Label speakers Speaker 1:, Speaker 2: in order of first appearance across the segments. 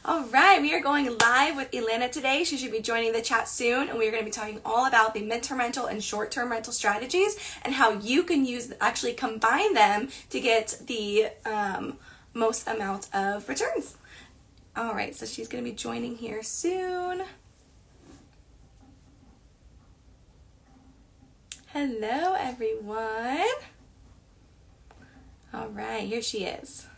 Speaker 1: All right, we are going live with Elena today. She should be joining the chat soon, and we are going to be talking all about the midterm rental and short-term rental strategies and how you can actually combine them to get the most amount of returns. All right, so she's going to be joining here soon. Hello, everyone. All right, here she is.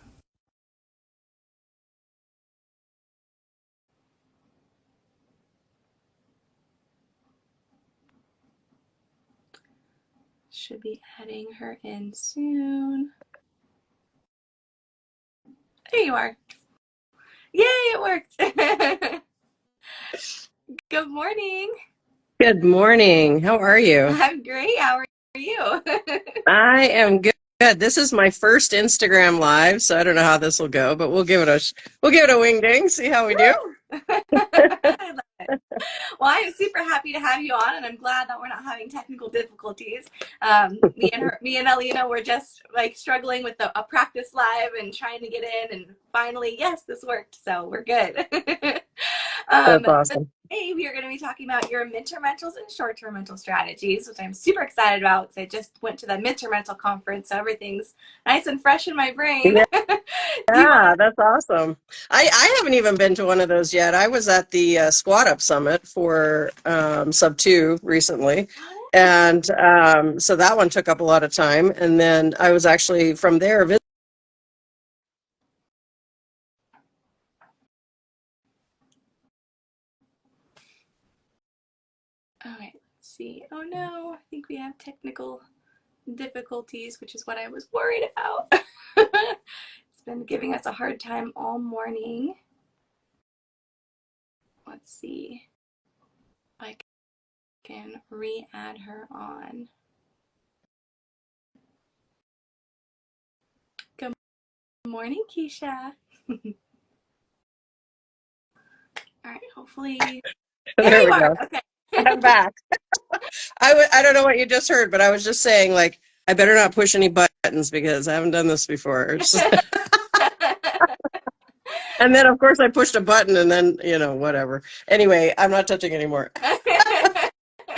Speaker 1: Should be adding her in soon. There you are. Yay, it worked. Good morning.
Speaker 2: Good morning. How are you?
Speaker 1: I'm great. How are you?
Speaker 2: I am good. This is my first Instagram live, so I don't know how this will go, but we'll give it a wing ding, see how we do.
Speaker 1: I love it. Well, I am super happy to have you on, and I'm glad that we're not having technical difficulties. Me and Elena were just like struggling with a practice live and trying to get in, and finally, yes, this worked. So we're good.
Speaker 2: That's
Speaker 1: But
Speaker 2: awesome.
Speaker 1: today we are going to be talking about your midterm rentals and short-term rental strategies, which I'm super excited about because I just went to the midterm rental conference, so everything's nice and fresh in my brain.
Speaker 2: Yeah,
Speaker 1: Do you want
Speaker 2: that's awesome. I haven't even been to one of those yet. I was at the Squat Up Summit for Sub 2 recently.
Speaker 1: to?
Speaker 2: And so that one took up a lot of time. And then I was actually from there.
Speaker 1: All right, let's see. Oh no, I think we have technical difficulties, which is what I was worried about. It's been giving us a hard time all morning. Let's see if I can re-add her on. Good morning, Keisha. All right, hopefully. There
Speaker 2: There
Speaker 1: you
Speaker 2: we
Speaker 1: are.
Speaker 2: go.
Speaker 1: Okay.
Speaker 2: I'm back. I don't know what you just heard, but I was just saying, like, I better not push any buttons because I haven't done this before. And then, of course, I pushed a button and then, whatever. Anyway, I'm not touching anymore.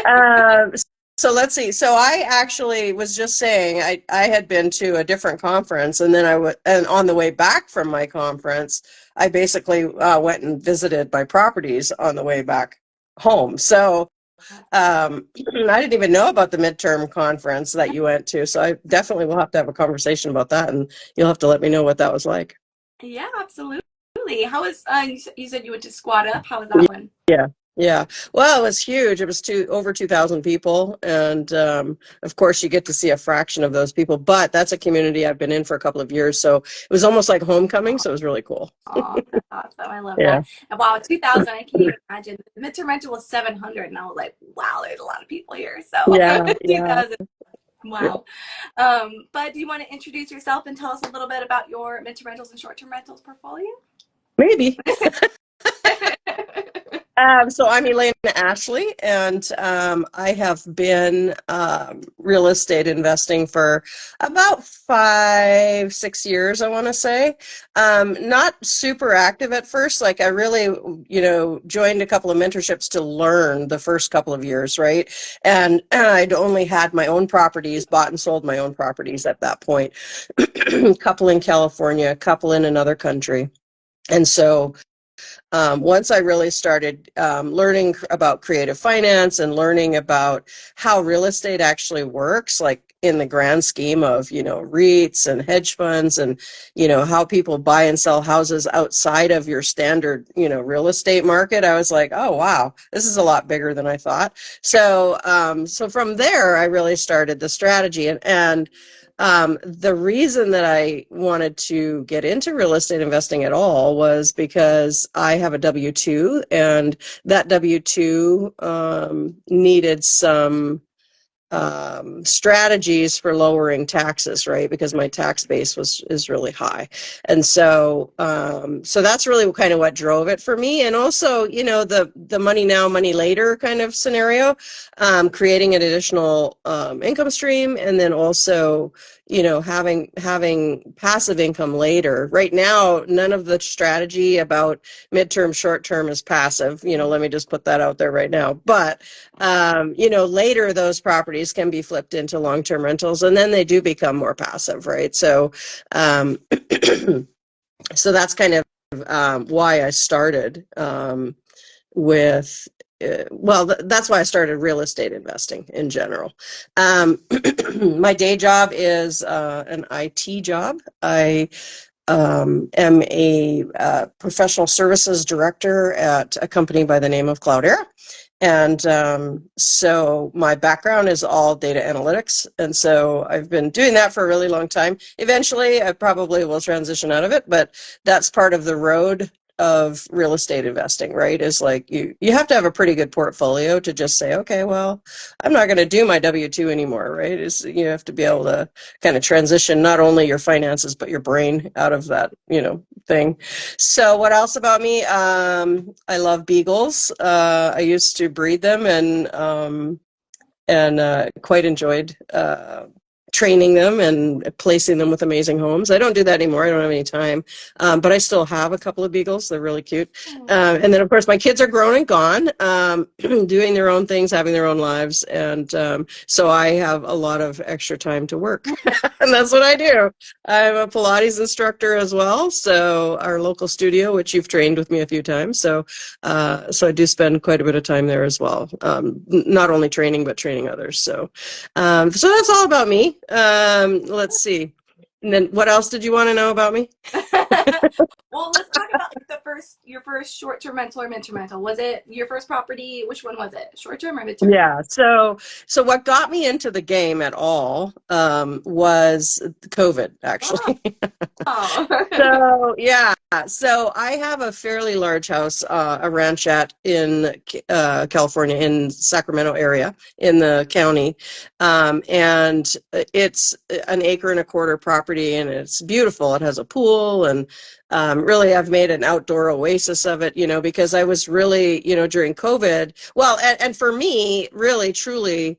Speaker 2: Um, so let's see. So I actually was just saying I had been to a different conference, and then and on the way back from my conference, I basically went and visited my properties on the way back home. So I didn't even know about the midterm conference that you went to. So I definitely will have to have a conversation about that, and you'll have to let me know what that was like.
Speaker 1: Yeah, absolutely. How was you said you went to Squat Up? How was that one?
Speaker 2: Yeah, yeah. Well, it was huge. It was over 2,000 people, and of course, you get to see a fraction of those people. But that's a community I've been in for a couple of years, so it was almost like homecoming. So it was really cool.
Speaker 1: Oh, that's awesome. I love
Speaker 2: Yeah,
Speaker 1: that. And wow, 2000, I can't even imagine. The midterm rental was 700, and I was like, wow, there's a lot of people here. So
Speaker 2: yeah, yeah.
Speaker 1: 2000, wow. But do you want to introduce yourself and tell us a little bit about your midterm rentals and short-term rentals portfolio?
Speaker 2: Maybe. So I'm Elena Ashley, and I have been real estate investing for about 5, 6 years, I want to say. Not super active at first. Like I really, joined a couple of mentorships to learn the first couple of years, right? And I'd only had my own properties, bought and sold my own properties at that point. Couple in California, a couple in another country. And so once I really started learning about creative finance and learning about how real estate actually works, like in the grand scheme of, REITs and hedge funds and, how people buy and sell houses outside of your standard, real estate market, I was like, oh, wow, this is a lot bigger than I thought. So from there, I really started the strategy and the reason that I wanted to get into real estate investing at all was because I have a W-2, and that W-2 needed some strategies for lowering taxes, right? Because my tax base is really high. And so so that's really kind of what drove it for me. And also, you know, the money now, money later kind of scenario, creating an additional income stream, and then also, you know, having passive income later. Right now, none of the strategy about midterm, short term is passive. You know, let me just put that out there right now. But you know, later those properties can be flipped into long-term rentals, and then they do become more passive, right? So, so that's kind of why I started with. Well, that's why I started real estate investing in general. My day job is an IT job. I am a professional services director at a company by the name of Cloudera. And so my background is all data analytics. And so I've been doing that for a really long time. Eventually, I probably will transition out of it, but that's part of the road of real estate investing, right? Is like you have to have a pretty good portfolio to just say, okay, well, I'm not going to do my W-2 anymore, right? Is you have to be able to kind of transition not only your finances but your brain out of that, you know, thing. So what else about me? I love beagles. I used to breed them and quite enjoyed training them and placing them with amazing homes. I don't do that anymore. I don't have any time, but I still have a couple of beagles. They're really cute. And then, of course, my kids are grown and gone, doing their own things, having their own lives. And so I have a lot of extra time to work. And that's what I do. I'm a Pilates instructor as well. So our local studio, which you've trained with me a few times. So I do spend quite a bit of time there as well. Not only training, but training others. So that's all about me. Let's see. And then what else did you want to know about me?
Speaker 1: Well, let's talk about like your first short-term rental or midterm rental. Was it your first property? Which one was it? Short-term or midterm?
Speaker 2: Yeah. So what got me into the game at all was COVID, actually.
Speaker 1: Oh.
Speaker 2: So yeah. So I have a fairly large house, a ranchette in California, in Sacramento area, in the county, and it's an acre and a quarter property, and it's beautiful. It has a pool, and really I've made an outdoor oasis of it, you know, because I was really, you know, during COVID, well, and for me, really, truly,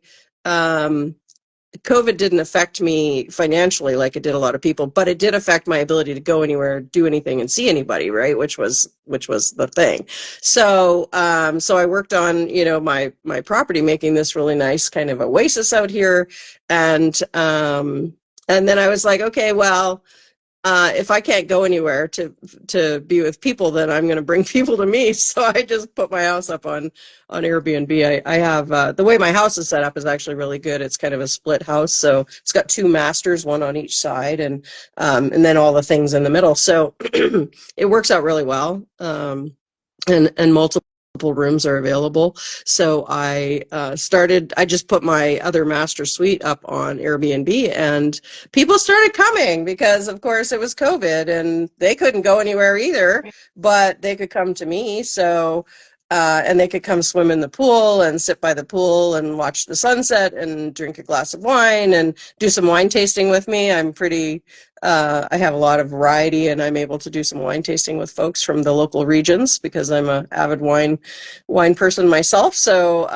Speaker 2: COVID didn't affect me financially like it did a lot of people, but it did affect my ability to go anywhere, do anything, and see anybody, right? Which was the thing. So so I worked on, you know, my property, making this really nice kind of oasis out here, and then I was like, okay, well, if I can't go anywhere to be with people, then I'm going to bring people to me. So I just put my house up on Airbnb. I have the way my house is set up is actually really good. It's kind of a split house, so it's got two masters, one on each side, and then all the things in the middle. So it works out really well, and multiple rooms are available. So I just put my other master suite up on Airbnb, and people started coming because, of course, it was COVID and they couldn't go anywhere either, but they could come to me. So and they could come swim in the pool and sit by the pool and watch the sunset and drink a glass of wine and do some wine tasting with me. I'm pretty I have a lot of variety, and I'm able to do some wine tasting with folks from the local regions because I'm an avid wine person myself. So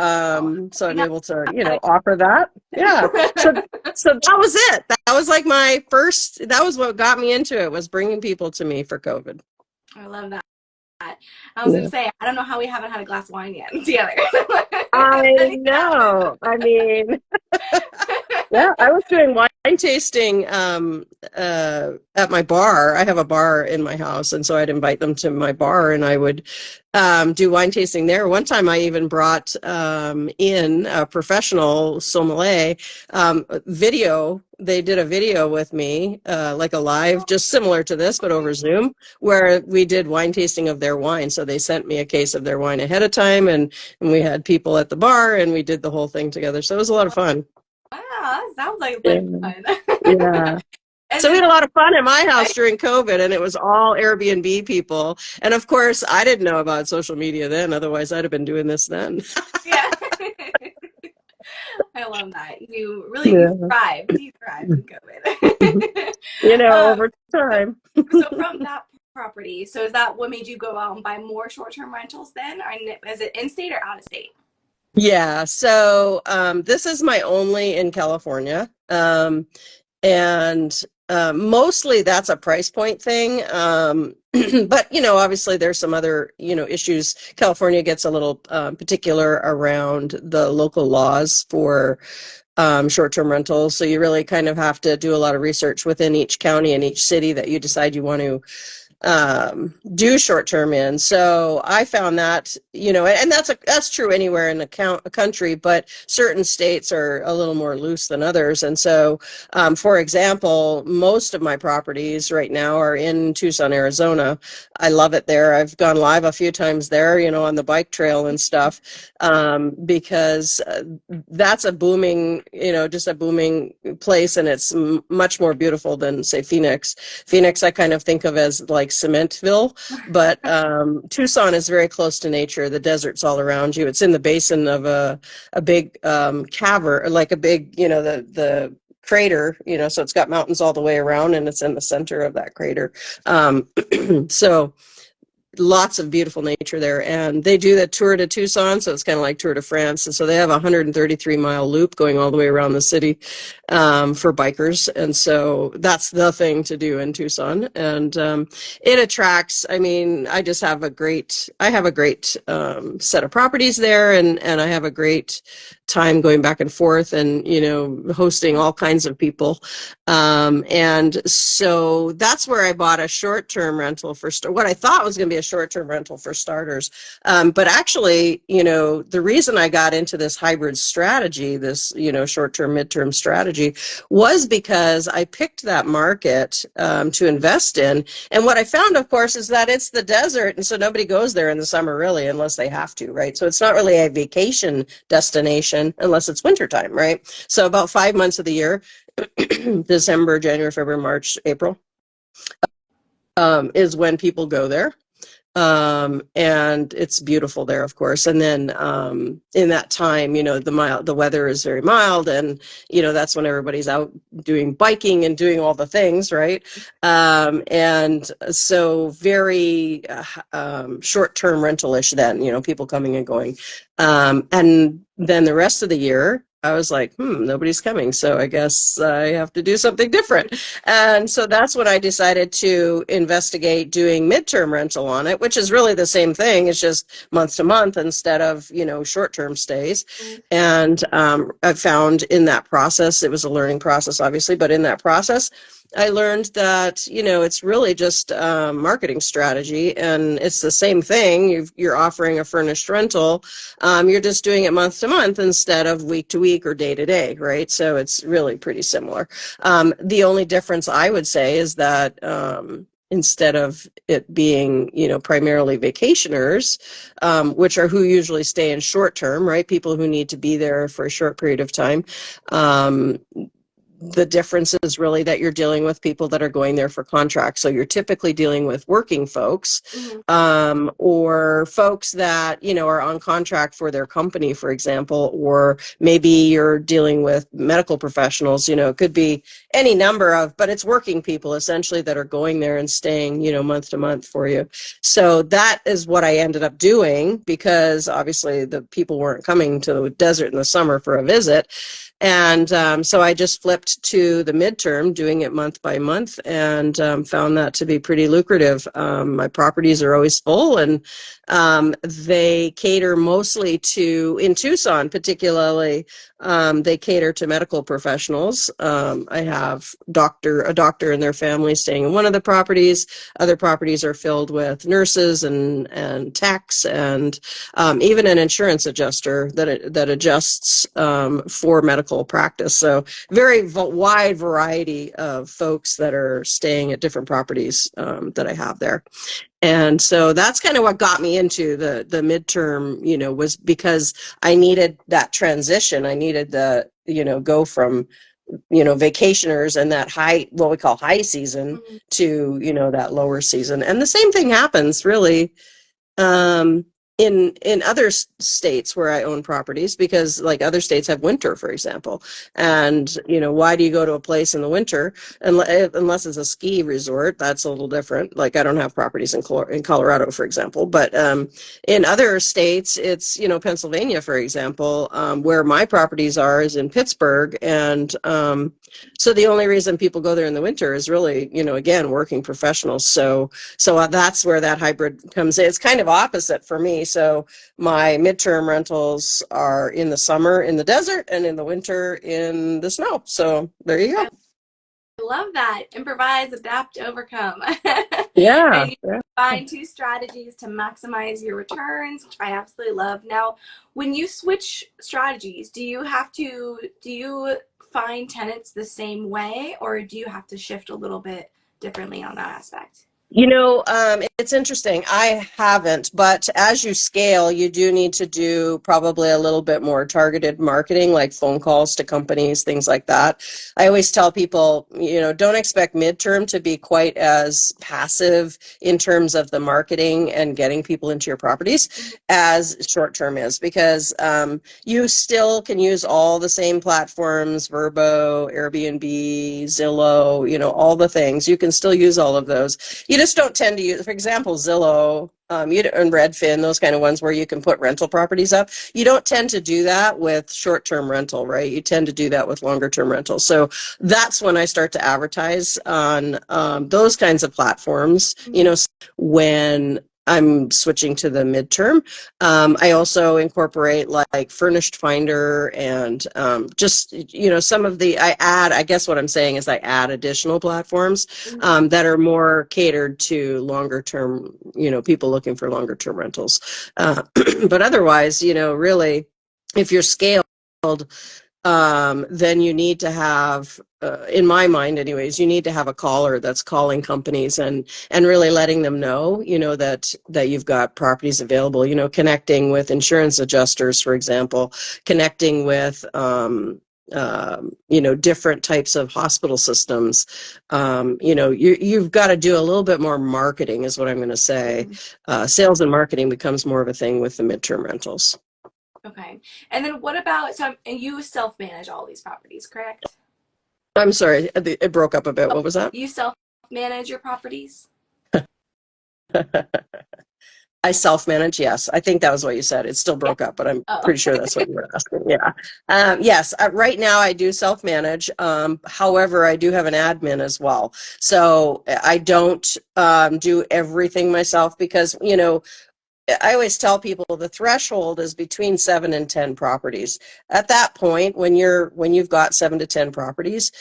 Speaker 2: so I'm able to, you know, offer that. Yeah. So that was it. That was like that was what got me into it, was bringing people to me for COVID.
Speaker 1: I love that. I was going to say, I don't know how we haven't had a glass of wine yet together.
Speaker 2: I know. I mean, yeah, I was doing wine tasting at my bar. I have a bar in my house, and so I'd invite them to my bar, and I would do wine tasting there. One time I even brought in a professional sommelier video. They did a video with me, like a live, just similar to this, but over Zoom, where we did wine tasting of their wine. So they sent me a case of their wine ahead of time, and we had people at the bar, and we did the whole thing together. So it was a lot of fun.
Speaker 1: Wow, that sounds like fun.
Speaker 2: Yeah. So we had a lot of fun in my house during COVID, and it was all Airbnb people. And of course, I didn't know about social media then. Otherwise, I'd have been doing this then.
Speaker 1: Yeah. I love that. You really you
Speaker 2: Yeah.
Speaker 1: thrived. You thrived in COVID. um,
Speaker 2: Over time.
Speaker 1: so from that property, so is that what made you go out and buy more short-term rentals then? Or is it in state or out of state?
Speaker 2: Yeah, so this is my only in California. And mostly that's a price point thing. But obviously there's some other issues. California gets a little particular around the local laws for short-term rentals, so you really kind of have to do a lot of research within each county and each city that you decide you want to do short term in. So I found that, and that's true anywhere in a country, but certain states are a little more loose than others. And so, for example, most of my properties right now are in Tucson, Arizona. I love it there. I've gone live a few times there, on the bike trail and stuff, because that's a booming, just a booming place, and it's much more beautiful than, say, Phoenix. Phoenix, I kind of think of as like Cementville, but Tucson is very close to nature. The desert's all around you. It's in the basin of a big cavern, like a big, the crater, so it's got mountains all the way around, and it's in the center of that crater. So lots of beautiful nature there, and they do the Tour de Tucson, so it's kind of like Tour de France, and so they have a 133-mile loop going all the way around the city for bikers, and so that's the thing to do in Tucson. And it attracts, I just have a great set of properties there, and I have a great time going back and forth and hosting all kinds of people, and so that's where I bought a short-term rental for what I thought was going to be a short-term rental for starters. But actually, the reason I got into this hybrid strategy, this, short-term, mid-term strategy, was because I picked that market to invest in. And what I found, of course, is that it's the desert. And so nobody goes there in the summer, really, unless they have to, right? So it's not really a vacation destination unless it's wintertime, right? So about 5 months of the year, December, January, February, March, April, is when people go there. And it's beautiful there, of course. And then in that time, the weather is very mild, and that's when everybody's out doing biking and doing all the things, right? And so very short-term rental-ish then, people coming and going. And then the rest of the year, I was like, nobody's coming, so I guess I have to do something different. And so that's when I decided to investigate doing midterm rental on it, which is really the same thing. It's just month to month instead of, short-term stays. And I found in that process, it was a learning process, obviously, but in that process, I learned that, it's really just a marketing strategy, and it's the same thing. You're offering a furnished rental. You're just doing it month to month instead of week to week or day to day, right? So it's really pretty similar. The only difference I would say is that instead of it being, primarily vacationers, which are who usually stay in short term, right? People who need to be there for a short period of time. The difference is really that you're dealing with people that are going there for contracts. So you're typically dealing with working folks, or folks that, are on contract for their company, for example, or maybe you're dealing with medical professionals, it could be any number of, but it's working people essentially that are going there and staying, month to month for you. So that is what I ended up doing, because obviously the people weren't coming to the desert in the summer for a visit. And so I just flipped to the midterm, doing it month by month, and found that to be pretty lucrative. My properties are always full, and they cater mostly to, in Tucson particularly, they cater to medical professionals. I have a doctor and their family staying in one of the properties. Other properties are filled with nurses and techs, and even an insurance adjuster that adjusts for medical practice. So very wide variety of folks that are staying at different properties that I have there. And so that's kind of what got me into the midterm, was because I needed that transition. I needed the, go from, vacationers and that what we call high season to, that lower season. And the same thing happens really in other states where I own properties, because like other states have winter, for example. And, why do you go to a place in the winter unless it's a ski resort? That's a little different. Like I don't have properties in Colorado, for example, but in other states, it's, Pennsylvania, for example, where my properties are is in Pittsburgh. And so the only reason people go there in the winter is really, again, working professionals. So that's where that hybrid comes in. It's kind of opposite for me. So my midterm rentals are in the summer in the desert and in the winter in the snow. So there you go.
Speaker 1: I love that. Improvise, adapt, overcome.
Speaker 2: Yeah.
Speaker 1: And you find two strategies to maximize your returns, which I absolutely love. Now, when you switch strategies, do you find tenants the same way, or do you have to shift a little bit differently on that aspect?
Speaker 2: It's interesting. I haven't, but as you scale, you do need to do probably a little bit more targeted marketing, like phone calls to companies, things like that. I always tell people, don't expect midterm to be quite as passive in terms of the marketing and getting people into your properties as short term is, because you still can use all the same platforms, Verbo, Airbnb, Zillow, all the things. You can still use all of those. You just don't tend to use, for example, Zillow, and Redfin, those kind of ones where you can put rental properties up. You don't tend to do that with short-term rental, right? You tend to do that with longer-term rental. So that's when I start to advertise on those kinds of platforms, when I'm switching to the midterm. I also incorporate like Furnished Finder and just, some of I guess what I'm saying is I add additional platforms that are more catered to longer term, people looking for longer term rentals. But otherwise, really, if you're scaled, then you need to have, in my mind anyways, you need to have a caller that's calling companies and really letting them know, that you've got properties available, connecting with insurance adjusters, for example, connecting with, different types of hospital systems. You've got to do a little bit more marketing is what I'm going to say. Sales and marketing becomes more of a thing with the midterm rentals.
Speaker 1: Okay. And then what about, and you self-manage all these properties, correct?
Speaker 2: I'm sorry, it broke up a bit. What was that?
Speaker 1: You self-manage your properties?
Speaker 2: I self-manage, yes. I think that was what you said. It still broke up, but I'm pretty sure that's what you were asking. Yeah. Yes, right now I do self-manage. However, I do have an admin as well. So I don't do everything myself because, I always tell people the threshold is between 7 and 10 properties. At that point, when you've got 7 to 10 properties,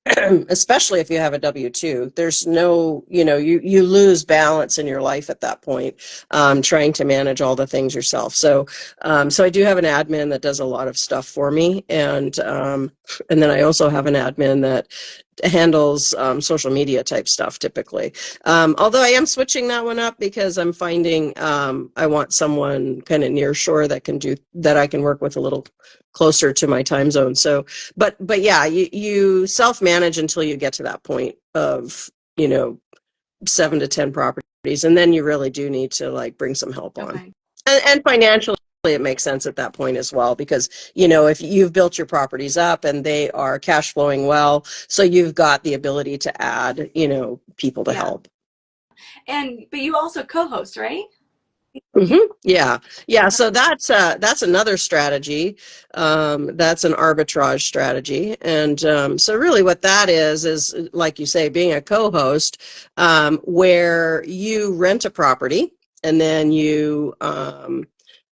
Speaker 2: especially if you have a W-2, there's no, you lose balance in your life at that point, trying to manage all the things yourself. So I do have an admin that does a lot of stuff for me. And then I also have an admin that handles social media type stuff typically. Although I am switching that one up because I'm finding I want someone kind of near shore that I can work with a little closer to my time zone. So, but yeah, you self-manage until you get to that point of, 7 to 10 properties. And then you really do need to like bring some help on. And financially, it makes sense at that point as well, because, if you've built your properties up and they are cash flowing well, so you've got the ability to add, people to help.
Speaker 1: But you also co-host, right?
Speaker 2: Yeah. So that's another strategy. That's an arbitrage strategy. And so really what that is like you say, being a co-host, where you rent a property and then you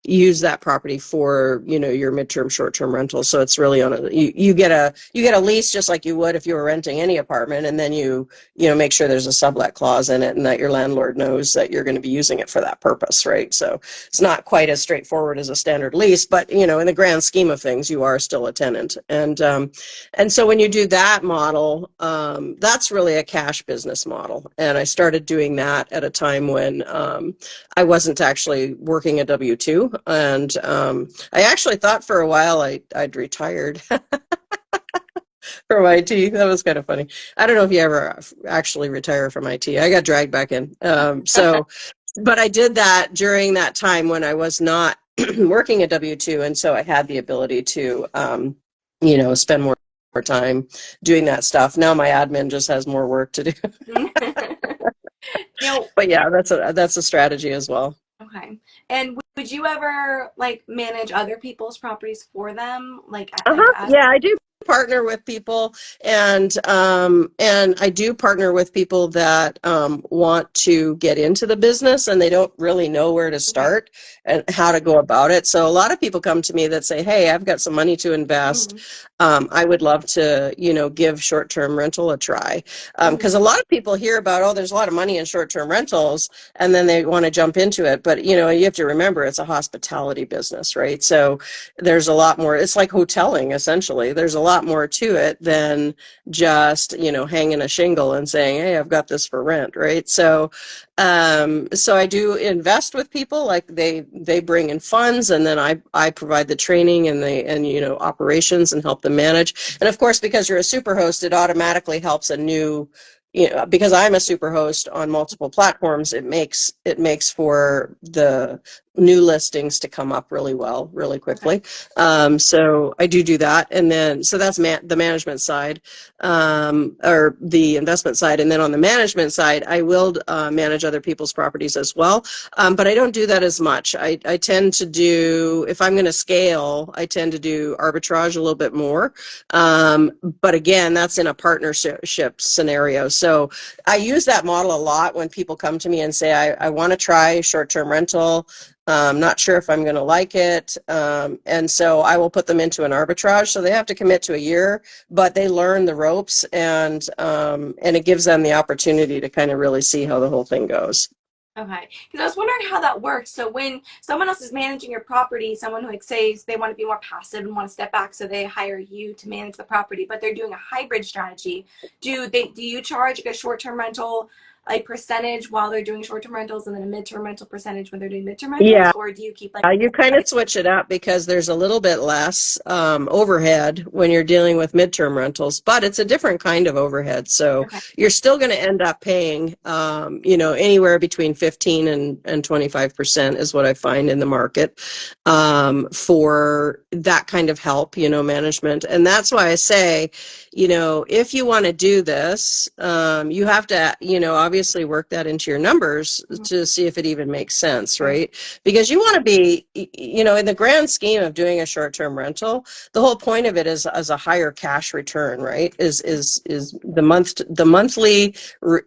Speaker 2: use that property for, your midterm, short-term rental. So it's really you get a lease just like you would if you were renting any apartment, and then you make sure there's a sublet clause in it and that your landlord knows that you're going to be using it for that purpose, right? So it's not quite as straightforward as a standard lease, but in the grand scheme of things, you are still a tenant. And so when you do that model, that's really a cash business model. And I started doing that at a time when I wasn't actually working a W-2. And I actually thought for a while I'd retired from IT. That was kind of funny. I don't know if you ever actually retire from IT. I got dragged back in. So But I did that during that time when I was not working a W-2, and so I had the ability to, spend more time doing that stuff. Now my admin just has more work to do.
Speaker 1: Now,
Speaker 2: But yeah, that's a strategy as well.
Speaker 1: okay. And would you ever like manage other people's properties for them? Like
Speaker 2: Uh-huh.
Speaker 1: as
Speaker 2: Yeah, I do partner with people, and I do partner with people that want to get into the business and they don't really know where to
Speaker 1: okay.
Speaker 2: start and how to go about it. So a lot of people come to me that say, "Hey, I've got some money to invest.
Speaker 1: Hmm.
Speaker 2: I would love to, give short-term rental a try."
Speaker 1: Hmm.
Speaker 2: Because a lot of people hear about, oh, there's a lot of money in short-term rentals, and then they want to jump into it. But you have to remember it's a hospitality business, right? So there's a lot more. It's like hoteling, essentially. There's a lot more to it than just, hanging a shingle and saying, "Hey, I've got this for rent," right? So I do invest with people. Like they bring in funds, and then I provide the training and operations and help them manage. And of course, because you're a super host, it automatically helps a new. Because I'm a super host on multiple platforms, it makes for the new listings to come up really well, really
Speaker 1: Okay.
Speaker 2: quickly. So I do that. And then, so that's the management side, or the investment side. And then on the management side, I will manage other people's properties as well. But I don't do that as much. I tend to do, if I'm going to scale, I tend to do arbitrage a little bit more. But again, that's in a partnership scenario. So I use that model a lot when people come to me and say, I want to try short-term rental. Not sure if I'm going to like it. And so I will put them into an arbitrage. So they have to commit to a year, but they learn the ropes, and it gives them the opportunity to kind of really see how the whole thing goes.
Speaker 1: Okay. Because I was wondering how that works. So when someone else is managing your property, someone who like says they want to be more passive and want to step back, so they hire you to manage the property, but they're doing a hybrid strategy. Do you charge like a short-term rental a percentage while they're doing short-term rentals and then a mid-term rental percentage when they're doing mid-term rentals,
Speaker 2: Yeah.
Speaker 1: or do you keep like
Speaker 2: You kind of
Speaker 1: like
Speaker 2: switch it up because there's a little bit less overhead when you're dealing with midterm rentals, but it's a different kind of overhead. So
Speaker 1: okay.
Speaker 2: you're still going to end up paying, anywhere between 15 and 25% is what I find in the market for that kind of help, management. And that's why I say, if you want to do this, you have to, obviously work that into your numbers
Speaker 1: Mhm.
Speaker 2: to see if it even makes sense,
Speaker 1: Right.
Speaker 2: right? Because you want to be, in the grand scheme of doing a short-term rental, the whole point of it is as a higher cash return, right? Is the monthly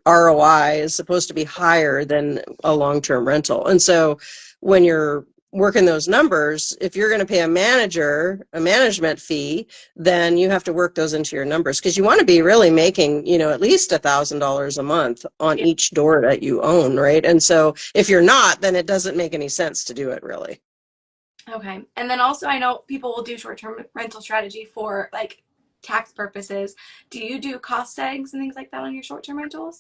Speaker 2: ROI is supposed to be higher than a long-term rental. And so when you're working those numbers, if you're going to pay a manager a management fee, then you have to work those into your numbers, because you want to be really making, at least $1,000 a month on
Speaker 1: Yeah.
Speaker 2: each door that you own, right? And so if you're not, then it doesn't make any sense to do it, really.
Speaker 1: Okay. And then also I know people will do short-term rental strategy for like tax purposes. Do you do cost segs and things like that on your short-term rentals?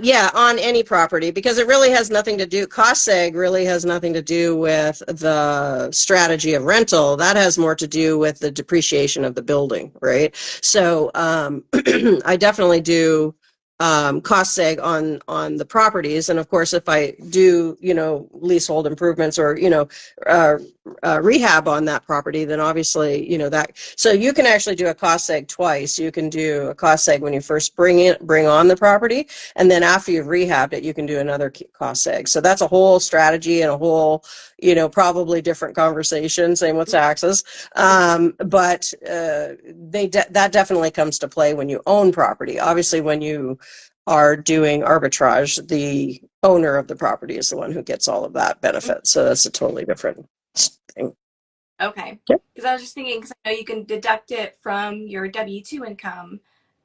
Speaker 2: Yeah, on any property, because it really has nothing to do, cost seg really has nothing to do with the strategy of rental. That has more to do with the depreciation of the building, right? So I definitely do cost seg on the properties. And of course, if I do, leasehold improvements or, uh, rehab on that property, then obviously, that, so you can actually do a cost seg twice. You can do a cost seg when you first bring on the property, and then after you've rehabbed it, you can do another cost seg. So that's a whole strategy and a whole, probably different conversation, same with taxes. But that definitely comes to play when you own property. Obviously, when you are doing arbitrage, the owner of the property is the one who gets all of that benefit. So that's a totally different thing.
Speaker 1: Okay.
Speaker 2: Yep.
Speaker 1: Because I was just thinking, because I know you can deduct it from your W-2 income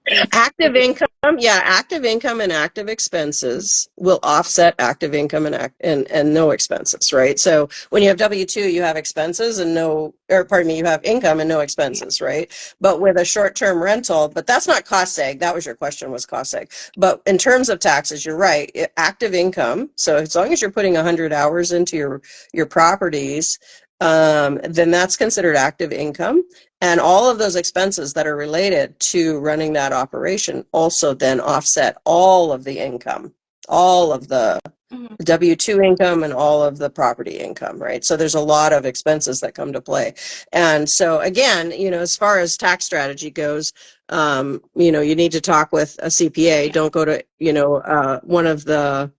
Speaker 1: if
Speaker 2: Active
Speaker 1: you.
Speaker 2: income, yeah, active income and active expenses will offset active income and no expenses, right? So when you have W-2, you have expenses and no, or pardon me, you have income and no
Speaker 1: Yeah.
Speaker 2: expenses, right? But with a short-term rental, but that's not cost seg. That was your question, was cost seg. But in terms of taxes, you're right. Active income. So as long as you're putting 100 hours into your properties, then that's considered active income. And all of those expenses that are related to running that operation also then offset all of the income, all of the
Speaker 1: Mhm.
Speaker 2: W-2 income and all of the property income, right? So there's a lot of expenses that come to play. And so again, as far as tax strategy goes, you need to talk with a CPA.
Speaker 1: Yeah.
Speaker 2: Don't go to, one of the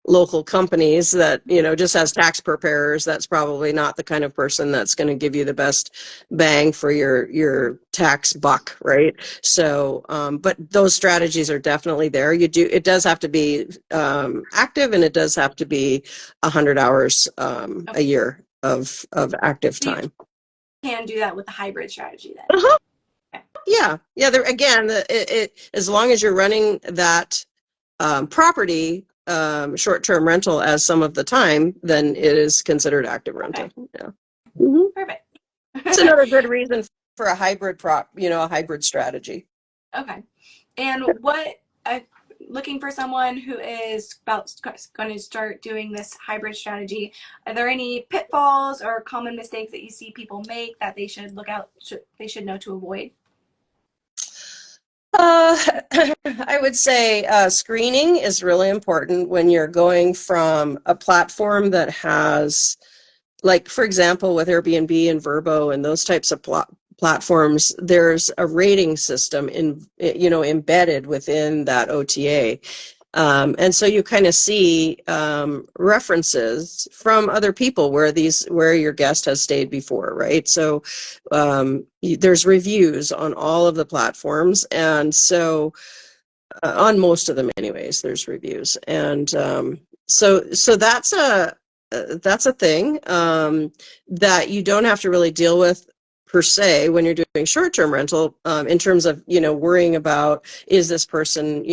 Speaker 2: local companies that just has tax preparers. That's probably not the kind of person that's going to give you the best bang for your tax buck, right? So but those strategies are definitely there. It does have to be active, and it does have to be 100 hours a
Speaker 1: Okay.
Speaker 2: year of active
Speaker 1: So you
Speaker 2: time.
Speaker 1: can do that with a hybrid strategy then.
Speaker 2: Uh-huh.
Speaker 1: Okay.
Speaker 2: Yeah, there again, as long as you're running that property short-term rental as some of the time, then it is considered active
Speaker 1: Okay.
Speaker 2: rental. Yeah. Hmm.
Speaker 1: Perfect.
Speaker 2: It's another good reason for a a hybrid strategy.
Speaker 1: Okay. And uh, looking for someone who is going to start doing this hybrid strategy, are there any pitfalls or common mistakes that you see people make that they should they should know to avoid?
Speaker 2: Uh, I would say screening is really important when you're going from a platform that has, like, for example, with Airbnb and Vrbo and those types of platforms, there's a rating system embedded within that OTA. And so you kind of see references from other people where your guest has stayed before, right? So there's reviews on all of the platforms, and so on most of them, anyways, there's reviews, and so that's a thing that you don't have to really deal with per se when you're doing short-term rental, in terms of worrying about, is this person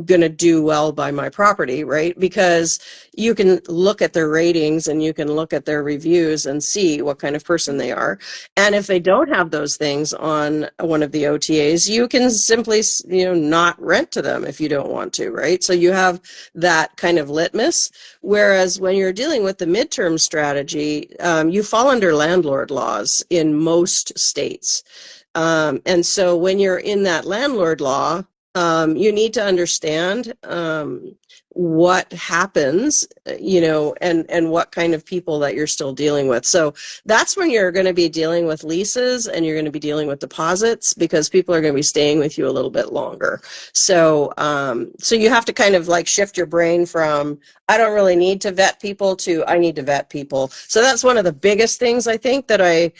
Speaker 2: going to do well by my property, right? Because you can look at their ratings and you can look at their reviews and see what kind of person they are. And if they don't have those things on one of the OTAs, you can simply, not rent to them if you don't want to, right? So you have that kind of litmus. Whereas when you're dealing with the midterm strategy, you fall under landlord laws in most states. And so when you're in that landlord law, you need to understand what happens, and what kind of people that you're still dealing with. So that's when you're going to be dealing with leases, and you're going to be dealing with deposits, because people are going to be staying with you a little bit longer. So so you have to kind of like shift your brain from, I don't really need to vet people, to I need to vet people. So that's one of the biggest things I think that I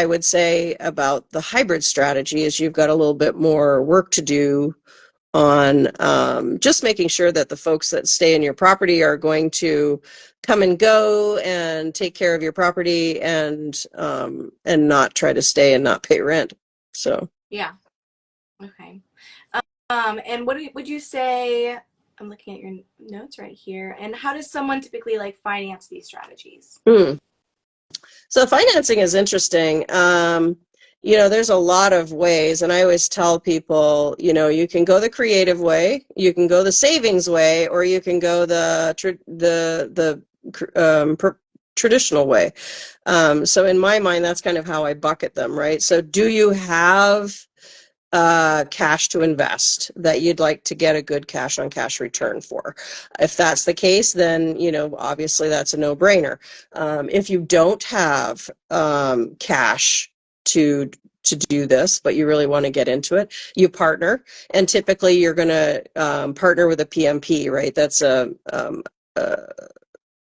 Speaker 2: would say about the hybrid strategy, is you've got a little bit more work to do on just making sure that the folks that stay in your property are going to come and go and take care of your property, and not try to stay and not pay rent. So
Speaker 1: Yeah. Okay. And would you say? I'm looking at your notes right here. And how does someone typically like finance these strategies?
Speaker 2: So financing is interesting. There's a lot of ways, and I always tell people, you can go the creative way, you can go the savings way, or you can go the traditional way. So in my mind, that's kind of how I bucket them, right? So do you have cash to invest that you'd like to get a good cash on cash return for? If that's the case, then obviously that's a no-brainer. If you don't have cash to do this, but you really want to get into it, you partner, and typically you're going to partner with a PMP, right? That's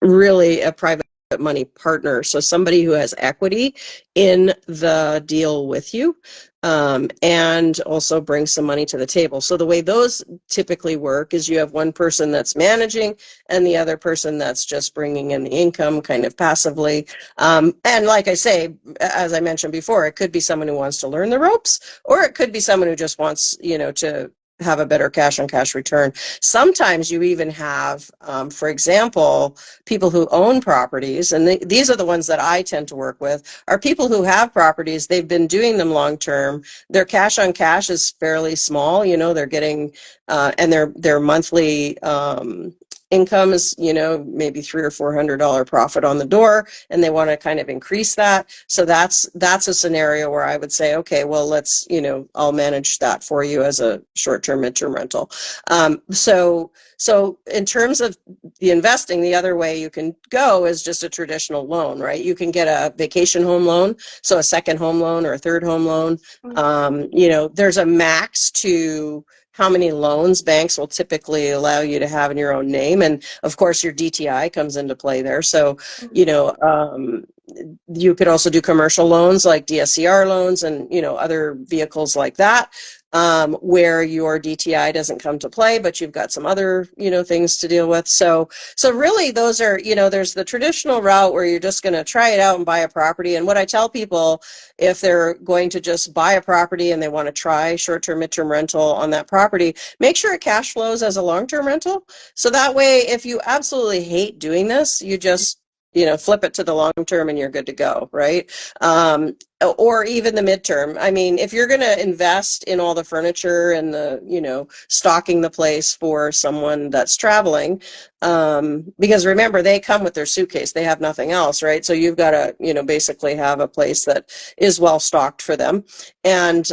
Speaker 2: really a private money partner, so somebody who has equity in the deal with you, and also bring some money to the table. So the way those typically work is you have one person that's managing and the other person that's just bringing in the income kind of passively. And like I say, as I mentioned before, it could be someone who wants to learn the ropes, or it could be someone who just wants, to have a better cash on cash return. Sometimes you even have, for example, people who own properties, and these are the ones that I tend to work with, are people who have properties, they've been doing them long term, their cash on cash is fairly small, they're getting, and their monthly income is, maybe $300 or $400 profit on the door, and they want to kind of increase that. So that's a scenario where I would say, okay, well, let's, I'll manage that for you as a short-term, midterm rental. So in terms of the investing, the other way you can go is just a traditional loan, right? You can get a vacation home loan, so a second home loan or a third home loan. There's a max to how many loans banks will typically allow you to have in your own name. And of course, your DTI comes into play there. So, you could also do commercial loans like DSCR loans and, other vehicles like that, where your DTI doesn't come to play, but you've got some other, things to deal with. So really those are, there's the traditional route where you're just going to try it out and buy a property. And what I tell people, if they're going to just buy a property and they want to try short-term, midterm rental on that property, make sure it cash flows as a long-term rental. So that way, if you absolutely hate doing this, you just flip it to the long term and you're good to go, right? Or even the midterm. I mean, if you're going to invest in all the furniture and the, stocking the place for someone that's traveling, because remember, they come with their suitcase, they have nothing else, right? So you've got to, basically have a place that is well stocked for them. And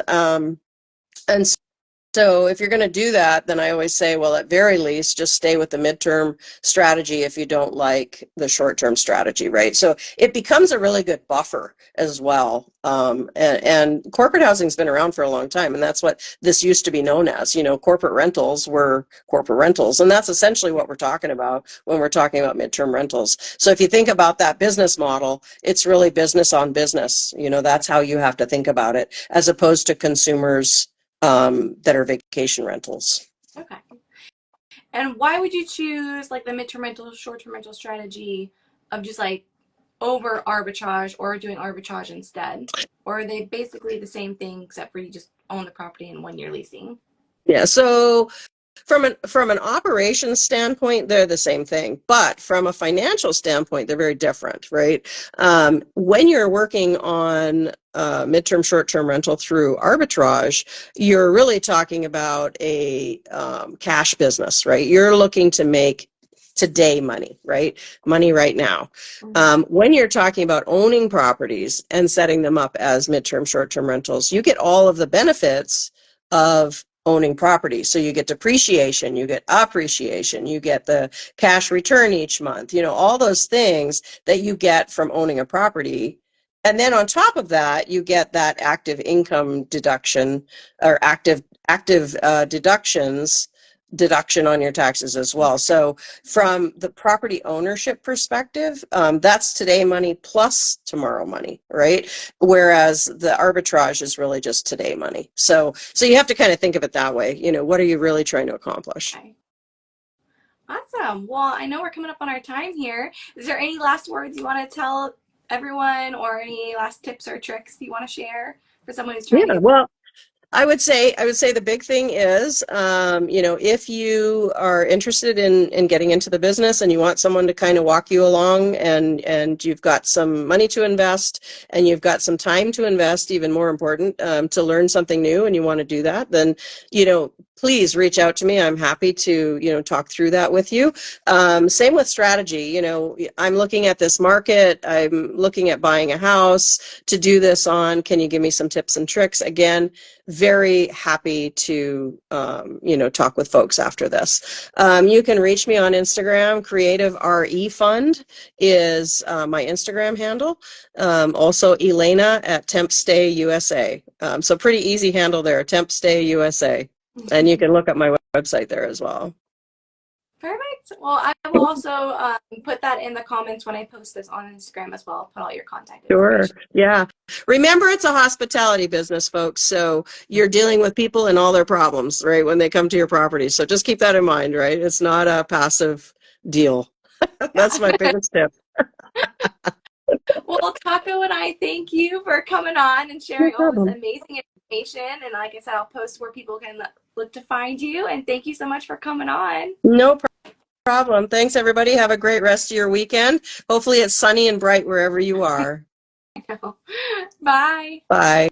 Speaker 2: so if you're going to do that, then I always say, well, at very least, just stay with the midterm strategy if you don't like the short-term strategy, right? So it becomes a really good buffer as well. And corporate housing's been around for a long time, and that's what this used to be known as. Corporate rentals were corporate rentals, and that's essentially what we're talking about when we're talking about midterm rentals. So if you think about that business model, it's really business on business. That's how you have to think about it, as opposed to consumers that are vacation rentals.
Speaker 1: Okay. And why would you choose like the midterm rental, short-term rental strategy of just like over arbitrage or doing arbitrage instead? Or are they basically the same thing except for you just own the property in 1 year leasing?
Speaker 2: Yeah, so from an operations standpoint, they're the same thing, but from a financial standpoint, they're very different, right? When you're working on midterm, short-term rental through arbitrage, you're really talking about a cash business, right? You're looking to make today money, right? Money right now. When you're talking about owning properties and setting them up as midterm, short-term rentals, you get all of the benefits of owning property. So you get depreciation, you get appreciation, you get the cash return each month, all those things that you get from owning a property. And then on top of that, you get that active income deduction or active deduction on your taxes as well. So from the property ownership perspective, that's today money plus tomorrow money, right? Whereas the arbitrage is really just today money. So you have to kind of think of it that way. What are you really trying to accomplish?
Speaker 1: Okay. Awesome. Well, I know we're coming up on our time here. Is there any last words you want to tell everyone, or any last tips or tricks you want to share for someone who's trying to?
Speaker 2: Well, I would say the big thing is, if you are interested in getting into the business and you want someone to kind of walk you along, and you've got some money to invest and you've got some time to invest, even more important, to learn something new, and you want to do that, then, please reach out to me. I'm happy to, talk through that with you. Same with strategy. I'm looking at this market. I'm looking at buying a house to do this on. Can you give me some tips and tricks? Again, very happy to, talk with folks after this. You can reach me on Instagram. Creative RE Fund is my Instagram handle. Also Elena at TempStay USA. So pretty easy handle there, TempStay USA. And you can look up my website there as well.
Speaker 1: Perfect. Well, I will also put that in the comments when I post this on Instagram as well. I'll put all your contact information.
Speaker 2: Sure. Yeah. Remember, it's a hospitality business, folks. So you're dealing with people and all their problems, right, when they come to your property. So just keep that in mind, right? It's not a passive deal. That's my biggest tip.
Speaker 1: Well, Taco and I thank you for coming on and sharing all this amazing information. And like I said, I'll post where people can look to find you. And thank you so much for coming on.
Speaker 2: No problem. Thanks, everybody. Have a great rest of your weekend. Hopefully it's sunny and bright wherever you are.
Speaker 1: Bye.
Speaker 2: Bye.